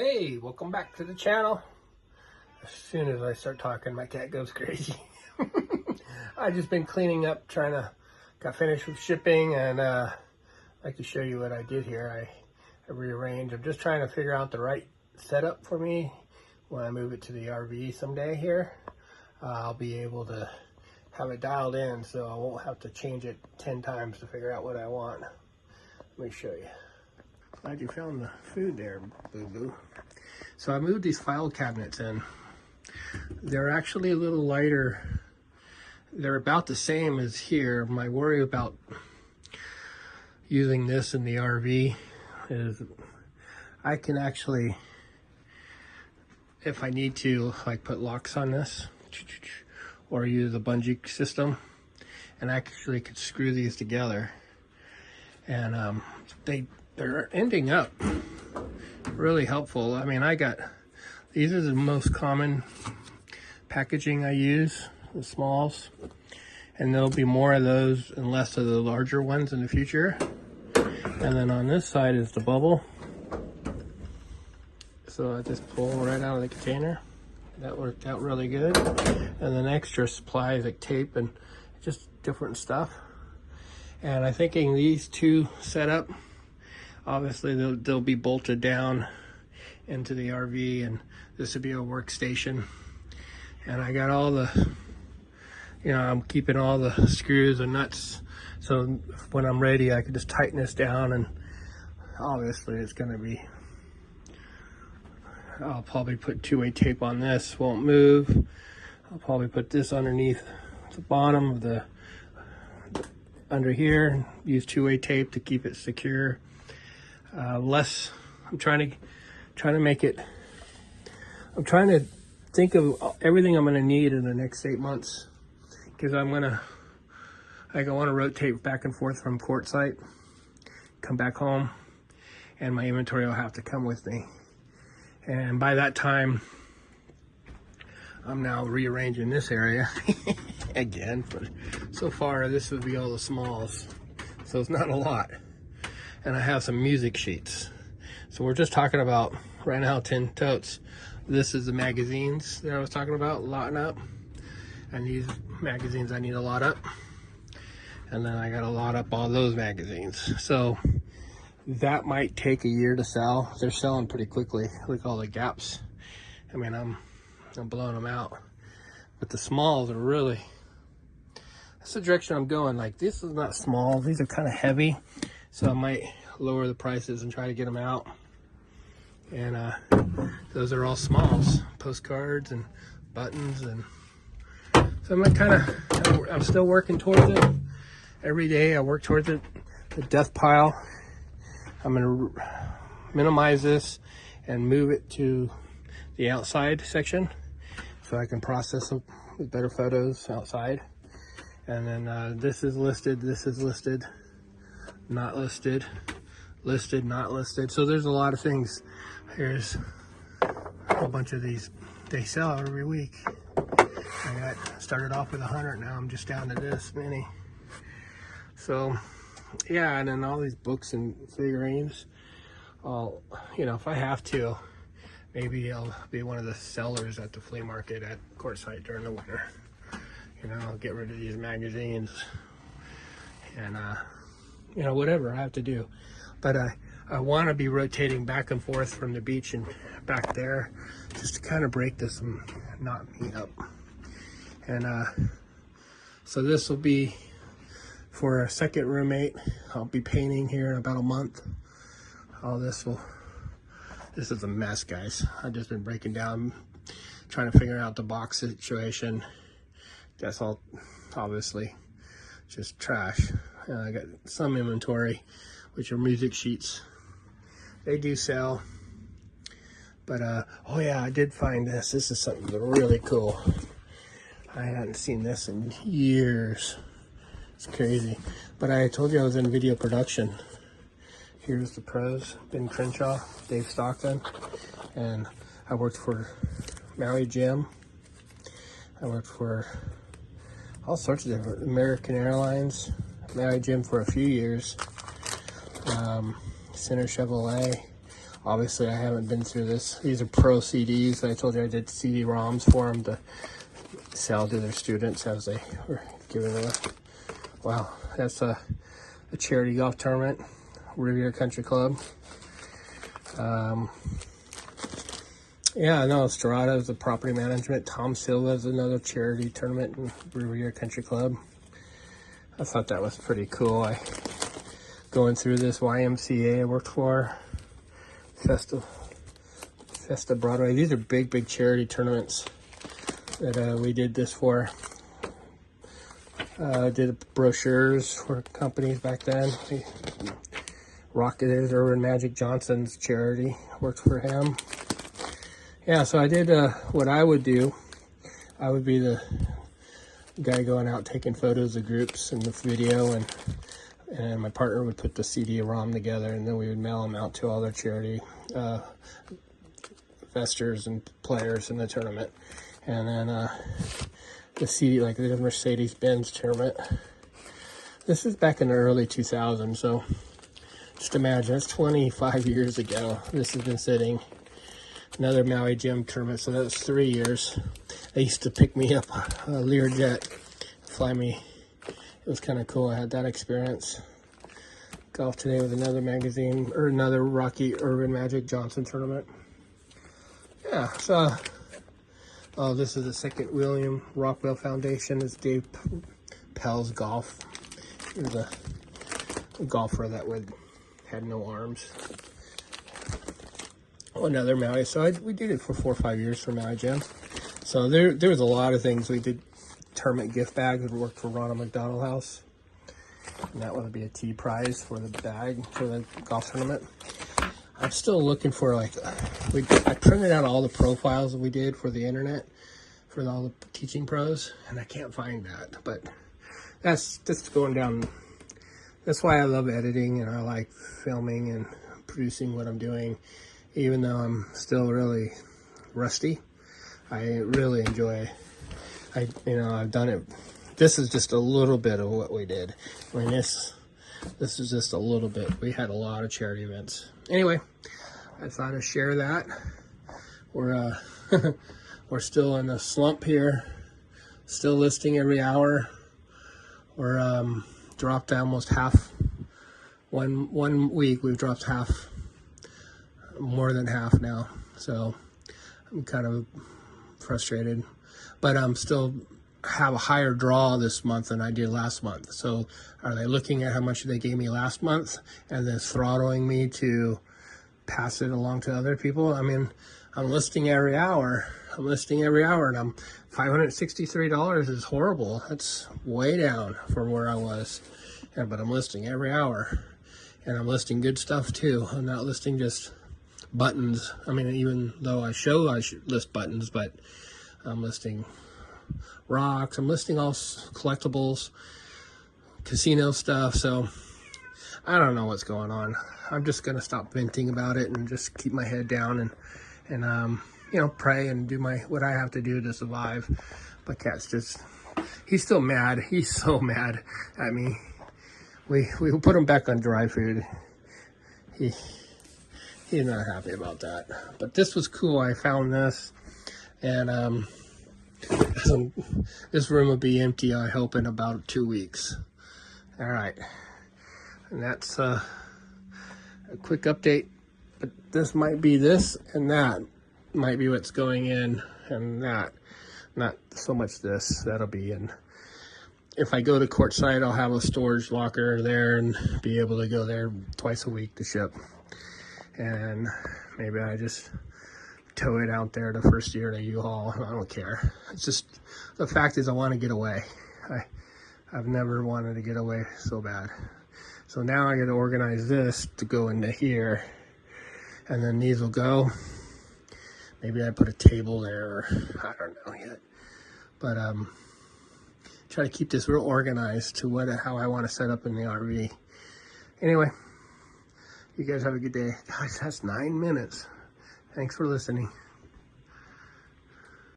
Hey, welcome back to the channel. As soon as I start talking, my cat goes crazy. I've just been cleaning up, got finished with shipping, and I'd like to show you what I did here. I rearranged. I'm just trying to figure out the right setup for me when I move it to the RV someday here. I'll be able to have it dialed in so I won't have to change it 10 times to figure out what I want. Let me show you. Glad you found the food there, boo-boo. So I moved these file cabinets in. They're actually a little lighter. They're about the same as here. My worry about using this in the RV is I can actually, if I need to, like put locks on this or use a bungee system, and I actually could screw these together. And they're ending up really helpful. I mean, these are the most common packaging I use, the smalls, and there'll be more of those and less of the larger ones in the future. And then on this side is the bubble. So I just pull right out of the container. That worked out really good. And then extra supplies like tape and just different stuff. And I'm thinking these two set up, obviously they'll be bolted down into the RV, and this would be a workstation. And I got all the, I'm keeping all the screws and nuts, so when I'm ready I can just tighten this down. And obviously it's going to be, I'll probably put two-way tape on this, won't move. I'll probably put this underneath the bottom of the under here and use two-way tape to keep it secure. I'm trying to make it, I'm trying to think of everything I'm going to need in the next 8 months, because I want to rotate back and forth from Quartzsite, come back home, and my inventory will have to come with me. And by that time, I'm now rearranging this area again, but so far this would be all the smalls, so it's not a lot. And I have some music sheets. So we're just talking about right now 10 totes. This is the magazines that I was talking about lotting up, and these magazines I need to lot up, and then I gotta lot up all those magazines. So that might take a year to sell. They're selling pretty quickly. Look at all the gaps. I mean, I'm blowing them out. But the smalls are really, that's the direction I'm going. Like, this is not small, these are kind of heavy, so I might lower the prices and try to get them out. And those are all smalls, postcards and buttons. And so I'm still working towards it. Every day I work towards it. The death pile, I'm gonna minimize this and move it to the outside section so I can process them with better photos outside. And then this is listed, not listed, listed, not listed. So there's a lot of things. Here's a whole bunch of these. They sell every week. I started off with 100, now I'm just down to this many. So yeah, and then all these books and figurines. If I have to, maybe I'll be one of the sellers at the flea market at Quartzsite during the winter. I'll get rid of these magazines and whatever I have to do. But I want to be rotating back and forth from the beach and back there, just to kind of break this and knot me up. And so this will be for a second roommate. I'll be painting here in about a month. This is a mess, guys. I've just been breaking down, trying to figure out the box situation. That's all obviously just trash. I got some inventory, which are music sheets. They do sell. But oh yeah, I did find this. This is something really cool. I hadn't seen this in years. It's crazy. But I told you I was in video production. Here's the pros: Ben Crenshaw, Dave Stockton, and I worked for Maui Jim. I worked for all sorts of different, American Airlines, Maui Jim for a few years, Center Chevrolet, Obviously, I haven't been through this. These are pro CDs. I told you I did CD-ROMs for them to sell to their students as they were giving them. Wow, that's a charity golf tournament, Riviera Country Club. Yeah, no, Storada's the property management. Tom Silva's another charity tournament in Riviera Country Club. I thought that was pretty cool. Going through this YMCA I worked for, Festa Broadway. These are big charity tournaments that we did this for. Did brochures for companies back then. Rocket Urban Magic Johnson's charity, worked for him. Yeah, so I did what I would do. I would be the guy going out taking photos of groups in the video, and my partner would put the CD-ROM together, and then we would mail them out to all their charity investors and players in the tournament. And then the CD, like the Mercedes-Benz tournament. This is back in the early 2000s, so just imagine, it's 25 years ago. This has been sitting. Another Maui Gym tournament, so that was 3 years. They used to pick me up a Learjet, fly me. It was kind of cool. I had that experience. Golf Today with another magazine, or another Rocky Urban Magic Johnson tournament. Yeah, so, oh, this is the second William Rockwell Foundation. It's Dave Pell's golf. He was a golfer that had no arms. Oh, another Maui. So we did it for 4 or 5 years for Maui Gym. So there was a lot of things. We did tournament gift bags. We worked for Ronald McDonald House. And that would be a T prize for the bag for the golf tournament. I'm still looking for, like, I printed out all the profiles that we did for the internet, for all the teaching pros, and I can't find that. But that's just going down. That's why I love editing, and I like filming and producing what I'm doing. Even though I'm still really rusty, I really enjoy. I've done it. This is just a little bit of what we did. I mean, this is just a little bit. We had a lot of charity events. Anyway, I thought I'd share that. We're we're still in a slump here. Still listing every hour. We're dropped almost half. One week we've dropped half. More than half now, so I'm kind of frustrated, but I'm still have a higher draw this month than I did last month. So are they looking at how much they gave me last month and then throttling me to pass it along to other people? I mean, I'm listing every hour, and I'm $563 is horrible. That's way down from where I was. Yeah, but I'm listing every hour, and I'm listing good stuff too. I'm not listing just buttons. I mean, even though I should list buttons, but I'm listing rocks. I'm listing all collectibles, casino stuff. So I don't know what's going on. I'm just gonna stop venting about it and just keep my head down and pray and do what I have to do to survive. But Cat's he's still mad. He's so mad at me. We put him back on dry food. He's not happy about that. But this was cool. I found this, and this room will be empty, I hope, in about 2 weeks. All right, and that's a quick update. But this might be this, and that might be what's going in, and that. Not so much this. That'll be in. If I go to Quartzsite, I'll have a storage locker there and be able to go there twice a week to ship. And maybe I just tow it out there the first year to U-Haul. I don't care. It's just, the fact is I want to get away. I've never wanted to get away so bad. So now I got to organize this to go into here. And then these will go. Maybe I put a table there, or I don't know yet. But try to keep this real organized to how I want to set up in the RV. Anyway. You guys have a good day. Guys, that's 9 minutes. Thanks for listening.